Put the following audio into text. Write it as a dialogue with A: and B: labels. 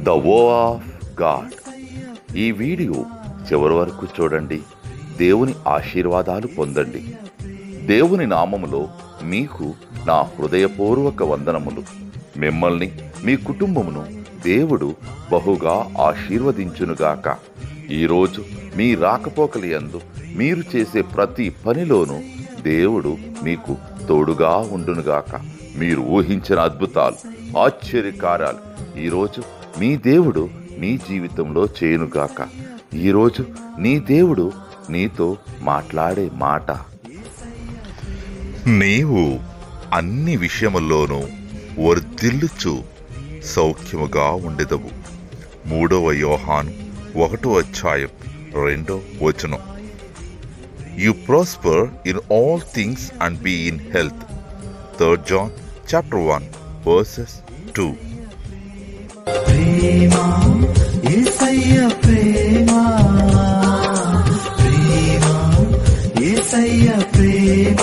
A: The వో of God. ఈ video చివరి వరకు చూడండి. దేవుని ఆశీర్వాదాలు పొందండి. దేవుని నామములో మీకు నా హృదయపూర్వక వందనములు. మిమ్మల్ని మీ కుటుంబమును దేవుడు బహుగా ఆశీర్వదించునుగాక. ఈరోజు మీ రాకపోకలయందు మీరు చేసే ప్రతి పనిలోనూ దేవుడు మీకు తోడుగా ఉండునుగాక. మీరు ఊహించిన అద్భుతాలు, ఆశ్చర్యకార్యాలు ఈరోజు మీ దేవుడు నీ జీవితంలో చేయునుగాక. ఈరోజు నీ దేవుడు నీతో మాట్లాడే మాట, నీవు అన్ని విషయముల్లోనూ వర్ధిల్లుచు సౌఖ్యముగా ఉండెదవు. 3వ యోహాను 1:2. You prosper in all things and be in health. 3 John chapter 1 verses 2.
B: Prema Yesayya Prema, Prema Yesayya Prema.